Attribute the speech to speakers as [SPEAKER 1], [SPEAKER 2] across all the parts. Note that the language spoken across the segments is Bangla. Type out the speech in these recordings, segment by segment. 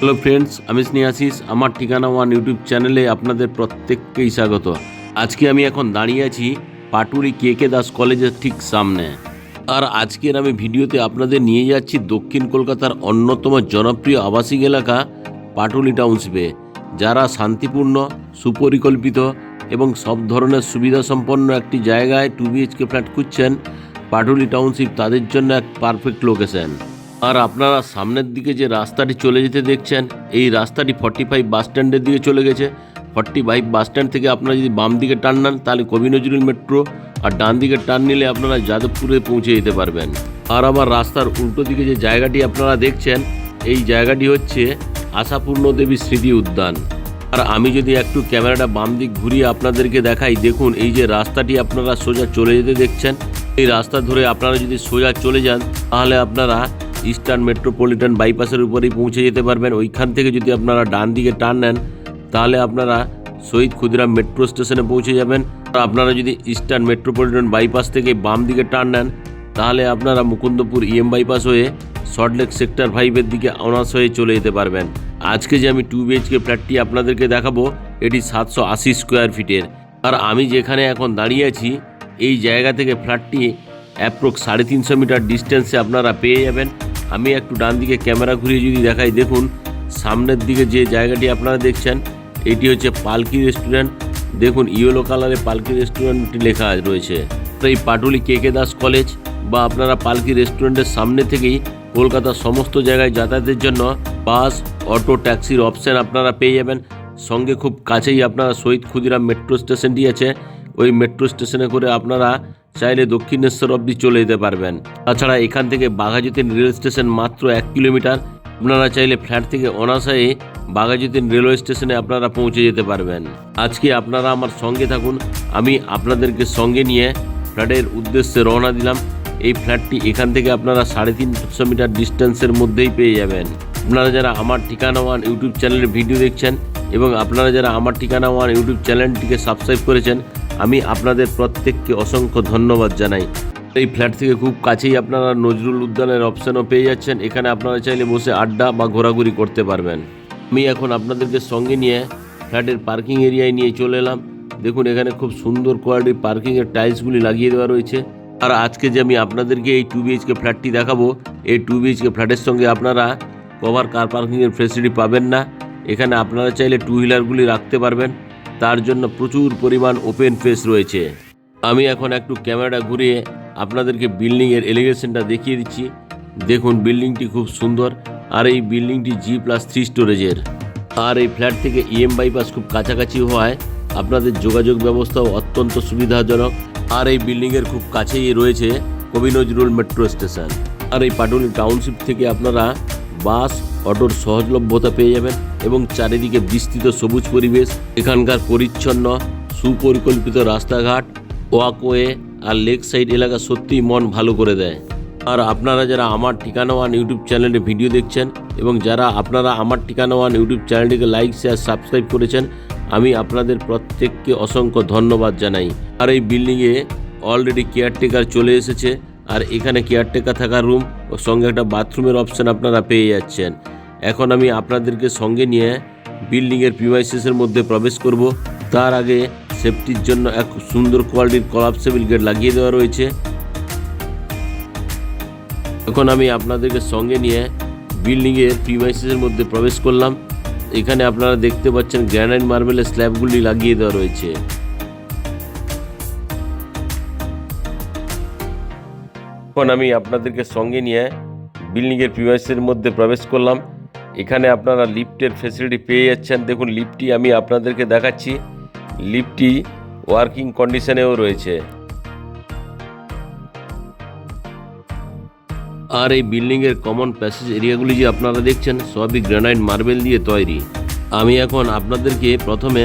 [SPEAKER 1] হ্যালো ফ্রেন্ডস, আমি স্নেহাশিস। আমার ঠিকানা ওয়ান ইউটিউব চ্যানেলে আপনাদের প্রত্যেককেই স্বাগত। আজকে আমি এখন দাঁড়িয়ে আছি পাটুলি কে দাস কলেজের ঠিক সামনে। আর আজকের আমি ভিডিওতে আপনাদের নিয়ে যাচ্ছি দক্ষিণ কলকাতার অন্যতম জনপ্রিয় আবাসিক এলাকা পাটুলি টাউনশিপে। যারা শান্তিপূর্ণ, সুপরিকল্পিত এবং সব ধরনের সুবিধা সম্পন্ন একটি জায়গায় 2 BHK ফ্ল্যাট খুঁজছেন, পাটুলি টাউনশিপ তাদের জন্য এক পারফেক্ট লোকেশন। আর আপনারা সামনের দিকে যে রাস্তাটি চলে যেতে দেখছেন, এই রাস্তাটি 45 বাস স্ট্যান্ডের দিকে চলে গেছে। 45 বাস স্ট্যান্ড থেকে আপনারা যদি বাম দিকে টার্ন নেন তাহলে কবি নজরুল মেট্রো, আর ডান দিকে টার্ন নিলে আপনারা যাদবপুরে পৌঁছে যেতে পারবেন। আর আবার রাস্তার উল্টো দিকে যে জায়গাটি আপনারা দেখছেন, এই জায়গাটি হচ্ছে আশাপূর্ণ দেবী স্মৃতি উদ্যান। আর আমি যদি একটু ক্যামেরাটা বাম দিক ঘুরিয়ে আপনাদেরকে দেখাই, দেখুন এই যে রাস্তাটি আপনারা সোজা চলে যেতে দেখছেন, এই রাস্তা ধরে আপনারা যদি সোজা চলে যান তাহলে আপনারা ইস্টার্ন মেট্রোপলিটন বাইপাসের উপরেই পৌঁছে যেতে পারবেন। ওইখান থেকে যদি আপনারা ডান দিকে টার্ন নেন তাহলে আপনারা শহীদ ক্ষুদিরাম মেট্রো স্টেশনে পৌঁছে যাবেন। আর আপনারা যদি ইস্টার্ন মেট্রোপলিটন বাইপাস থেকে বাম দিকে টার্ন নেন তাহলে আপনারা মুকুন্দপুর বাইপাস হয়ে সল্টলেক সেক্টর 5-এর দিকে অনার্স হয়ে চলে যেতে পারবেন। আজকে যে আমি 2 BHK ফ্ল্যাটটি আপনাদেরকে দেখাবো, এটি 780 স্কোয়ার ফিটের। আর আমি যেখানে এখন দাঁড়িয়ে আছি, এই জায়গা থেকে ফ্ল্যাটটি অ্যাপ্রক্স 350 মিটার ডিস্টেন্সে আপনারা পেয়ে যাবেন। আমি একটু ডান দিকে ক্যামেরা ঘুরিয়ে যদি দেখাই, দেখুন সামনের দিকে যে জায়গাটি আপনারা দেখছেন, এটি হচ্ছে পালকি রেস্টুরেন্ট। দেখুন ইয়েলো কালারে পালকি রেস্টুরেন্টটি লেখা রয়েছে। এই পাটুলি কে দাস কলেজ বা আপনারা পালকি রেস্টুরেন্টের সামনে থেকেই কলকাতার সমস্ত জায়গায় যাতায়াতের জন্য বাস, অটো, ট্যাক্সির অপশান আপনারা পেয়ে যাবেন। সঙ্গে খুব কাছেই আপনারা শহীদ ক্ষুদিরাম মেট্রো স্টেশনটি আছে, ওই মেট্রো স্টেশনে করে আপনারা চাইলে দক্ষিণেশ্বর অবধি চলে যেতে পারবেন। তাছাড়া এখান থেকে বাঘাযতীন রেল স্টেশন মাত্র 1 কিলোমিটার। আপনারা চাইলে ফ্ল্যাট থেকে অনায়াসে বাঘাযতীন রেলওয়ে স্টেশনে আপনারা পৌঁছে যেতে পারবেন। আজকে আপনারা আমার সঙ্গে থাকুন, আমি আপনাদেরকে সঙ্গে নিয়ে ফ্ল্যাটের উদ্দেশ্যে রওনা দিলাম। এই ফ্ল্যাটটি এখান থেকে আপনারা 350 মিটার ডিস্টেন্সের মধ্যেই পেয়ে যাবেন। আপনারা যারা আমার ঠিকানা ওয়ান ইউটিউব চ্যানেলের ভিডিও দেখছেন এবং আপনারা যারা আমার ঠিকানা ওয়ান ইউটিউব চ্যানেলটিকে সাবস্ক্রাইব করেছেন, আমি আপনাদের প্রত্যেককে অসংখ্য ধন্যবাদ জানাই। এই ফ্ল্যাট থেকে খুব কাছেই আপনারা নজরুল উদ্যানের অপশানও পেয়ে যাচ্ছেন। এখানে আপনারা চাইলে বসে আড্ডা বা ঘোরাঘুরি করতে পারবেন। আমি এখন আপনাদেরকে সঙ্গে নিয়ে ফ্ল্যাটের পার্কিং এরিয়ায় নিয়ে চলে এলাম। দেখুন এখানে খুব সুন্দর কোয়ালিটির পার্কিংয়ের টাইলসগুলি লাগিয়ে দেওয়া রয়েছে। আর আজকে যে আমি আপনাদেরকে এই 2 BHK ফ্ল্যাটটি দেখাবো, এই 2 BHK ফ্ল্যাটের সঙ্গে আপনারা কভার কার পার্কিংয়ের ফেসিলিটি পাবেন না। এখানে আপনারা চাইলে 2 হুইলারগুলি রাখতে পারবেন, তার জন্য প্রচুর পরিমাণ ওপেন স্পেস রয়েছে। আমি এখন একটু ক্যামেরাটা ঘুরিয়ে আপনাদেরকে বিল্ডিংয়ের এলিভেশনটা দেখিয়ে দিচ্ছি। দেখুন বিল্ডিংটি খুব সুন্দর, আর এই বিল্ডিংটি G+3 স্টোরেজের। আর এই ফ্ল্যাট থেকে বাইপাস খুব কাছাকাছি হওয়ায় আপনাদের যোগাযোগ ব্যবস্থাও অত্যন্ত সুবিধাজনক। আর এই বিল্ডিংয়ের খুব কাছেই রয়েছে কবি নজরুল মেট্রো স্টেশন। আর এই পাটুলি টাউনশিপ থেকে আপনারা বাস, অটোর সহজলভ্যতা পেয়ে যাবেন এবং চারিদিকে বিস্তৃত সবুজ পরিবেশ। এখানকার পরিচ্ছন্ন সুপরিকল্পিত রাস্তাঘাট, ওয়াকওয়ে আর লেক সাইড এলাকা সত্যিই মন ভালো করে দেয়। আর আপনারা যারা আমার ঠিকানা ওয়ান ইউটিউব চ্যানেলে ভিডিও দেখছেন এবং যারা আপনারা আমার ঠিকানা ওয়ান ইউটিউব চ্যানেলটিকে লাইক, শেয়ার, সাবস্ক্রাইব করেছেন, আমি আপনাদের প্রত্যেককে অসংখ্য ধন্যবাদ জানাই। আর এই বিল্ডিংয়ে অলরেডি কেয়ারটেকার চলে এসেছে, আর এখানে কেয়ারটেকার থাকার রুম ও সঙ্গে একটা বাথরুমের অপশান আপনারা পেয়ে যাচ্ছেন। এখন আমি আপনাদেরকে সঙ্গে নিয়ে বিল্ডিংয়ের প্রিমাইসেসের মধ্যে প্রবেশ করব। তার আগে সেফটির জন্য এক সুন্দর কোয়ালিটির কলাপসেবল গেট লাগিয়ে দেওয়া রয়েছে। এখন আমি আপনাদেরকে সঙ্গে নিয়ে বিল্ডিংয়ের প্রিমাইসেসের মধ্যে প্রবেশ করলাম। এখানে আপনারা দেখতে পাচ্ছেন গ্রানাইট মার্বেলের স্ল্যাবগুলি লাগিয়ে দেওয়া রয়েছে। এখন আমি আপনাদেরকে সঙ্গে নিয়ে বিল্ডিংয়ের প্রিমাইসেসের মধ্যে প্রবেশ করলাম। এখানে আপনারা লিফটের ফেসিলিটি পেয়ে যাচ্ছেন। দেখুন লিফটটি আমি আপনাদেরকে দেখাচ্ছি, লিফটটি ওয়ার্কিং কন্ডিশনেও রয়েছে। আর এই বিল্ডিংয়ের কমন প্যাসেজ এরিয়াগুলি যে আপনারা দেখছেন সবই গ্রানাইট মার্বেল দিয়ে তৈরি। আমি এখন আপনাদেরকে প্রথমে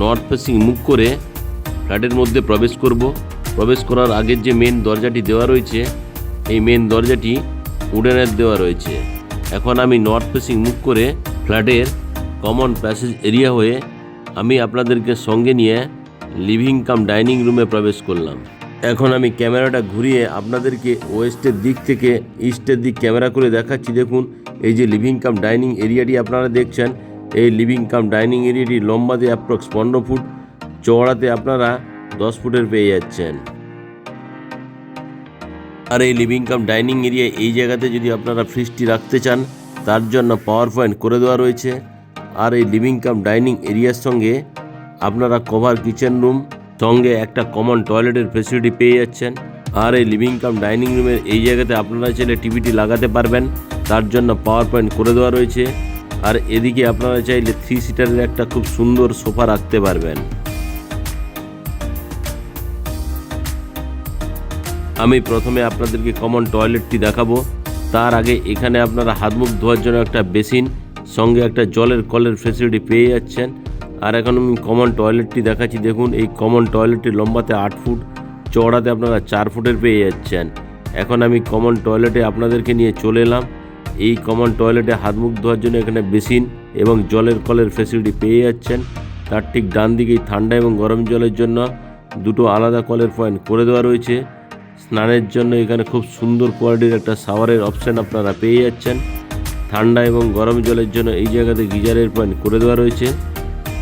[SPEAKER 1] নর্থ ফেসিং মুখ করে ফ্ল্যাটের মধ্যে প্রবেশ করব। প্রবেশ করার আগের যে মেন দরজাটি দেওয়া রয়েছে, এই মেন দরজাটি উডেনের দেওয়া রয়েছে। এখন আমি নর্থ ফেসিং মুখ করে ফ্ল্যাটের কমন প্যাসেজ এরিয়া হয়ে আমি আপনাদেরকে সঙ্গে নিয়ে লিভিং কাম ডাইনিং রুমে প্রবেশ করলাম। এখন আমি ক্যামেরাটা ঘুরিয়ে আপনাদেরকে ওয়েস্টের দিক থেকে ইস্টের দিক ক্যামেরা করে দেখাচ্ছি। দেখুন এই যে লিভিং কাম ডাইনিং এরিয়াটি আপনারা দেখছেন, এই লিভিং কাম ডাইনিং এরিয়াটি লম্বাতে অ্যাপ্রক্স 15 ফুট, চওড়াতে আপনারা 10 ফুটের পেয়ে যাচ্ছেন। আর এই লিভিং কাম ডাইনিং এরিয়া এই জায়গাতে যদি আপনারা ফ্রিজটি রাখতে চান তার জন্য পাওয়ার পয়েন্ট করে দেওয়া রয়েছে। আর এই লিভিং কাম ডাইনিং এরিয়ার সঙ্গে আপনারা কভার কিচেন রুম সঙ্গে একটা কমন টয়লেটের ফেসিলিটি পেয়ে যাচ্ছেন। আর এই লিভিং কাম ডাইনিং রুমের এই জায়গাতে আপনারা চাইলে টিভিটি লাগাতে পারবেন, তার জন্য পাওয়ার পয়েন্ট করে দেওয়া রয়েছে। আর এদিকে আপনারা চাইলে 3 সিটারের একটা খুব সুন্দর সোফা রাখতে পারবেন। আমি প্রথমে আপনাদেরকে কমন টয়লেটটি দেখাবো, তার আগে এখানে আপনারা হাত মুখ ধোয়ার জন্য একটা বেসিন সঙ্গে একটা জলের কলের ফেসিলিটি পেয়ে যাচ্ছেন। আর এখন আমি কমন টয়লেটটি দেখাচ্ছি। দেখুন, এই কমন টয়লেটটি লম্বাতে 8 ফুট, চওড়াতে আপনারা 4 ফুটের পেয়ে যাচ্ছেন। এখন আমি কমন টয়লেটে আপনাদেরকে নিয়ে চলে এলাম। এই কমন টয়লেটে হাত মুখ ধোয়ার জন্য এখানে বেসিন এবং জলের কলের ফেসিলিটি পেয়ে যাচ্ছেন। তার ঠিক ডান দিকেই ঠান্ডা এবং গরম জলের জন্য দুটো আলাদা কলের পয়েন্ট করে দেওয়া রয়েছে। স্নানের জন্য এখানে খুব সুন্দর কোয়ালিটির একটা শাওয়ারের অপশান আপনারা পেয়ে যাচ্ছেন। ঠান্ডা এবং গরম জলের জন্য এই জায়গাতে গিজারের পয়েন্ট করে দেওয়া রয়েছে।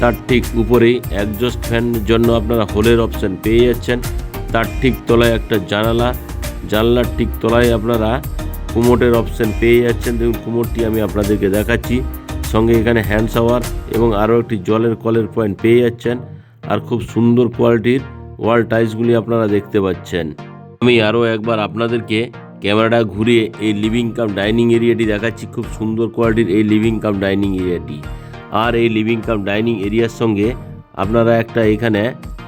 [SPEAKER 1] তার ঠিক উপরেই একজস্ট ফ্যানের জন্য আপনারা হোলের অপশান পেয়ে যাচ্ছেন। তার ঠিক তলায় একটা জানলার ঠিক তলায় আপনারা কুমোটের অপশান পেয়ে যাচ্ছেন। দেখুন, কুমোটটি আমি আপনাদেরকে দেখাচ্ছি। সঙ্গে এখানে হ্যান্ড শাওয়ার এবং আরও একটি জলের কলের পয়েন্ট পেয়ে যাচ্ছেন। আর খুব সুন্দর কোয়ালিটির ওয়াল টাইলসগুলি আপনারা দেখতে পাচ্ছেন। আমি আরও একবার আপনাদেরকে ক্যামেরাটা ঘুরিয়ে এই লিভিং কাম ডাইনিং এরিয়াটি দেখাচ্ছি। খুব সুন্দর কোয়ালিটির এই লিভিং কাম ডাইনিং এরিয়াটি। আর এই লিভিং কাম ডাইনিং এরিয়ার সঙ্গে আপনারা একটা এখানে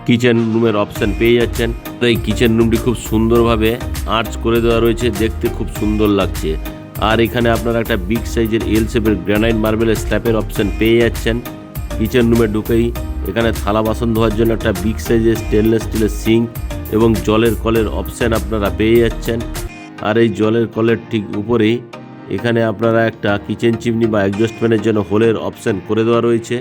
[SPEAKER 1] কিচেন রুমের অপশান পেয়ে যাচ্ছেন। তো এই কিচেন রুমটি খুব সুন্দরভাবে আর্চ করে দেওয়া রয়েছে, দেখতে খুব সুন্দর লাগছে। আর এখানে আপনারা একটা বিগ সাইজের এল শেপের গ্রানাইট মার্বেলের স্ল্যাবের অপশান পেয়ে যাচ্ছেন। কিচেন রুমে ঢুকেই এখানে থালা বাসন ধোয়ার জন্য একটা বিগ সাইজের স্টেনলেস স্টিলের সিঙ্ক এবং জলের কলের অপশান আপনারা পেয়ে যাচ্ছেন। আর এই জলের কলের ঠিক উপরেই এখানে আপনারা একটা কিচেন চিমনি বা এক্সস্ট ফ্যানের জন্য হোলের অপশান করে দেওয়া রয়েছে।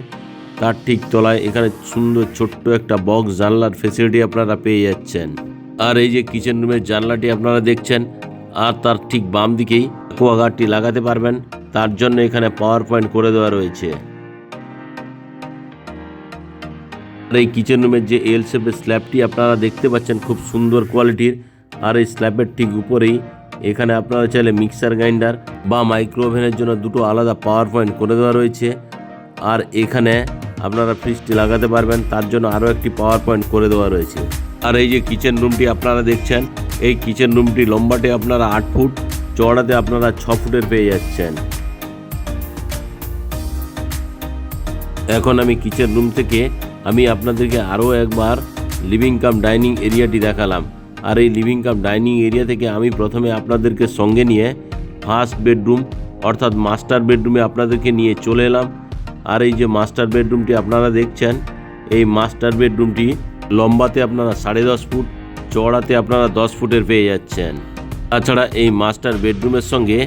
[SPEAKER 1] তার ঠিক তলায় এখানে সুন্দর ছোট্ট একটা বক্স জানলার ফেসিলিটি আপনারা পেয়ে যাচ্ছেন। আর এই যে কিচেন রুমের জানলাটি আপনারা দেখছেন, আর তার ঠিক বাম দিকেই অ্যাকোয়াগার্ডটি লাগাতে পারবেন, তার জন্য এখানে পাওয়ার পয়েন্ট করে দেওয়া রয়েছে। আর এই কিচেন রুমের যে এল শেপের স্ল্যাবটি আপনারা দেখতে পাচ্ছেন, খুব সুন্দর কোয়ালিটির। আর এই স্ল্যাবের ঠিক উপরেই এখানে আপনারা চাইলে মিক্সার গ্রাইন্ডার বা মাইক্রো ওভেনের জন্য দুটো আলাদা পাওয়ার পয়েন্ট করে দেওয়া রয়েছে। আর এখানে আপনারা ফ্রিজটি লাগাতে পারবেন, তার জন্য আরও একটি পাওয়ার পয়েন্ট করে দেওয়া রয়েছে। আর এই যে কিচেন রুমটি আপনারা দেখছেন, এই কিচেন রুমটি লম্বাতে আপনারা 8 ফুট, চওড়াতে আপনারা 6 ফুটের পেয়ে যাচ্ছেন। এখন আমি কিচেন রুম থেকে আমি আপনাদেরকে আরও একবার লিভিং কাম ডাইনিং এরিয়াটি দেখালাম। আর এই লিভিং কাম ডাইনিং এরিয়া থেকে আমি প্রথমে আপনাদেরকে সঙ্গে নিয়ে ফার্স্ট বেডরুম অর্থাৎ মাস্টার বেডরুমে আপনাদেরকে নিয়ে চলে এলাম। আর এই যে মাস্টার বেডরুমটি আপনারা দেখছেন, এই মাস্টার বেডরুমটি লম্বাতে আপনারা 10.5 ফুট, চওড়াতে আপনারা 10 ফুটের পেয়ে যাচ্ছেন। তাছাড়া এই মাস্টার বেডরুমের সঙ্গে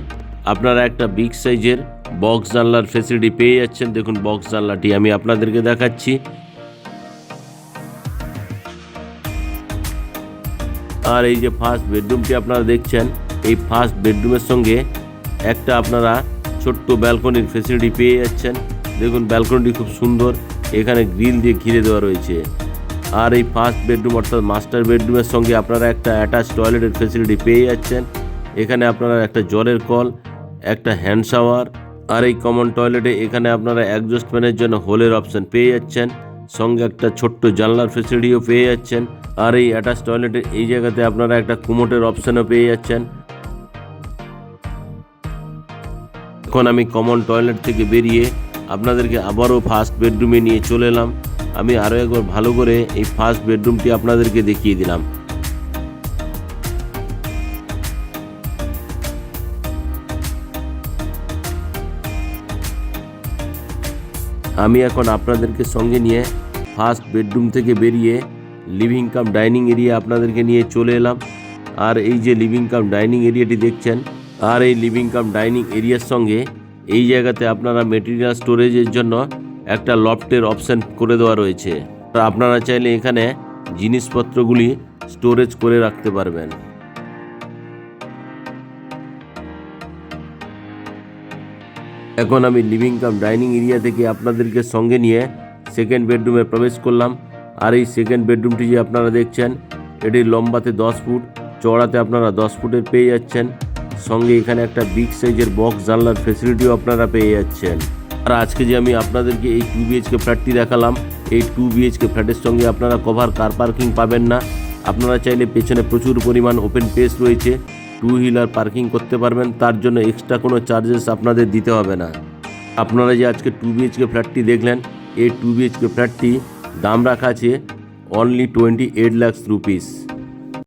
[SPEAKER 1] আপনারা একটা বিগ সাইজের বক্স জানলার ফেসিলিটি পেয়ে যাচ্ছেন। দেখুন, বক্স জানলাটি আমি আপনাদেরকে দেখাচ্ছি। আর এই যে ফার্স্ট বেডরুমটি আপনারা দেখছেন, এই ফার্স্ট বেডরুমের সঙ্গে একটা আপনারা ছোট্ট ব্যালকনির ফেসিলিটি পেয়ে যাচ্ছেন। দেখুন, ব্যালকনিটি খুব সুন্দর, এখানে গ্রিল দিয়ে ঘিরে দেওয়া রয়েছে। আর এই ফার্স্ট বেডরুম অর্থাৎ মাস্টার বেডরুমের সঙ্গে আপনারা একটা অ্যাটাচ টয়লেটের ফেসিলিটি পেয়ে যাচ্ছেন। এখানে আপনারা একটা জলের কল, একটা হ্যান্ড শাওয়ার, আর এই কমন টয়লেটে এখানে আপনারা এক্সস্ট ফ্যানের জন্য হোলের অপশান পেয়ে যাচ্ছেন। সঙ্গে একটা ছোট্ট জানলার ফেসিলিটিও পেয়ে যাচ্ছেন। আর এই অ্যাটাচ টয়লেটের এই জায়গাতে আপনারা একটা কুমোটের অপশানও পেয়ে যাচ্ছেন। এখন আমি কমন টয়লেট থেকে বেরিয়ে আপনাদেরকে আবারও ফার্স্ট বেডরুমে নিয়ে চলে এলাম। আমি আরও একবার ভালো করে এই ফার্স্ট বেডরুমটি আপনাদেরকে দেখিয়ে দিলাম। আমি এখন আপনাদেরকে সঙ্গে নিয়ে ফার্স্ট বেডরুম থেকে বেরিয়ে লিভিং কাম ডাইনিং এরিয়া আপনাদেরকে নিয়ে চলে এলাম। আর এই যে লিভিং কাম ডাইনিং এরিয়াটি দেখছেন, আর এই লিভিং কাম ডাইনিং এরিয়ার সঙ্গে এই জায়গাতে আপনারা মেটেরিয়াল স্টোরেজের জন্য একটা লফটের অপশান করে দেওয়া রয়েছে। আপনারা চাইলে এখানে জিনিসপত্রগুলি স্টোরেজ করে রাখতে পারবেন। এখন আমি লিভিং কাম ডাইনিং এরিয়া থেকে আপনাদেরকে সঙ্গে নিয়ে সেকেন্ড বেডরুমে প্রবেশ করলাম। আর এই সেকেন্ড বেডরুমটি যে আপনারা দেখছেন, এটি লম্বাতে 10 ফুট, চওড়াতে আপনারা 10 ফুটের পেয়ে যাচ্ছেন। সঙ্গে এখানে একটা বিগ সাইজের বক্স জানলার ফেসিলিটিও আপনারা পেয়ে যাচ্ছেন। আর আজকে যে আমি আপনাদেরকে এই 2 বিএইচকে ফ্ল্যাটটি দেখালাম, এই 2 বিএইচকে ফ্ল্যাটের সঙ্গে আপনারা কভার কার পার্কিং পাবেন না। আপনারা চাইলে পেছনে প্রচুর পরিমাণ ওপেন স্পেস রয়েছে, 2 হুইলার পার্কিং করতে পারবেন। তার জন্য এক্সট্রা কোনো চার্জেস আপনাদের দিতে হবে না। আপনারা যে আজকে 2 বিএইচকে ফ্ল্যাটটি দেখলেন, এই 2 বিএইচকে ফ্ল্যাটটি দাম রাখা আছে অনলি 28 লাখ রুপিস।